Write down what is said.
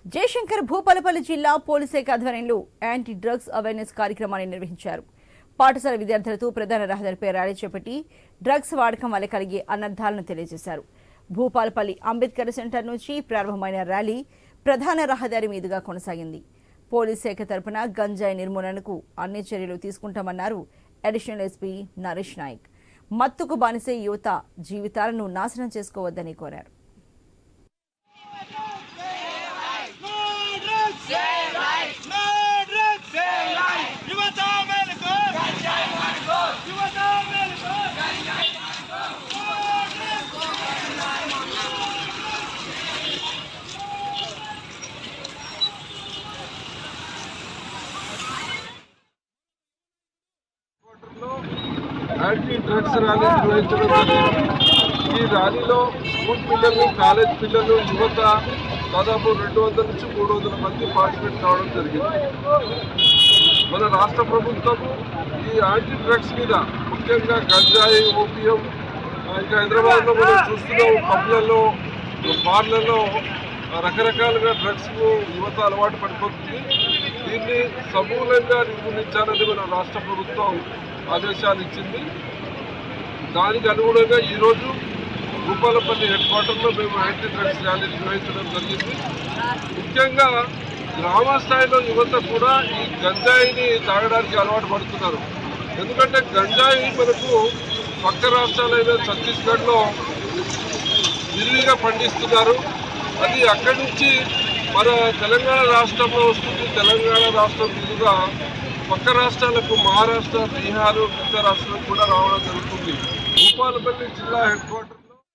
జయశంకర్ భూపాలపల్లి జిల్లా పోలీస్ శాఖ ఆధ్వర్యంలో యాంటీ డ్రగ్స్ అవేర్నెస్ కార్యక్రమాన్ని నిర్వహించారు. పాఠశాల విద్యార్థులతో ప్రధాన రహదారిపై ర్యాలీ చేపట్టి డ్రగ్స్ వాడకం వల్ల కలిగే అనర్థాలను తెలియజేశారు. భూపాలపల్లి అంబేద్కర్ సెంటర్ నుంచి ప్రారంభమైన ర్యాలీ ప్రధాన రహదారి మీదుగా కొనసాగింది. పోలీస్ శాఖ తరపున గంజాయి నిర్మూలనకు అన్ని చర్యలు తీసుకుంటామన్నారు అడిషనల్ ఎస్పీ నరేష్ నాయక్. మత్తుకు బానిసే యువత జీవితాలను నాశనం చేసుకోవద్దని కోరారు. యాంటీ డ్రగ్స్ ర్యాలీ నిర్వహించడం జరిగింది. ఈ ర్యాలీలో స్కూల్ పిల్లలు, కాలేజ్ పిల్లలు, యువత దాదాపు 200 నుంచి 300 మంది పార్టిసిపేట్ కావడం జరిగింది. మన రాష్ట్ర ప్రభుత్వం ఈ యాంటీ డ్రగ్స్ మీద ముఖ్యంగా గంజాయి, ఓపియం, ఇంకా హైదరాబాద్లో మనం చూస్తున్నాం పబ్లలో, బార్లలో రకరకాలుగా డ్రగ్స్కు యువత అలవాటు పడిపోతుంది. దీన్ని సమూలంగా నిర్మూలించాలని మన రాష్ట్ర ప్రభుత్వం ఆదేశాలు ఇచ్చింది. దానికి అనుగుణంగా ఈరోజు భూపాలపల్లి హెడ్ క్వార్టర్లో మేము యాంటీ డ్రగ్స్ ర్యాలీ నిర్వహించడం జరిగింది. ముఖ్యంగా గ్రామ స్థాయిలో యువత కూడా ఈ గంజాయిని తాగడానికి అలవాటు పడుతున్నారు. ఎందుకంటే గంజాయి మనకు పక్క రాష్ట్రాలైన ఛత్తీస్గఢ్లో విరివిగా పండిస్తున్నారు. అది అక్కడి నుంచి మన తెలంగాణ రాష్ట్రంలో వస్తుంది. తెలంగాణ రాష్ట్రం మీదుగా పక్క రాష్ట్రాలకు మహారాష్ట్ర, బీహార్, మిగతా రాష్ట్రాలకు కూడా రావడం జరుగుతుంది. భూపాలపల్లి జిల్లా హెడ్ క్వార్టర్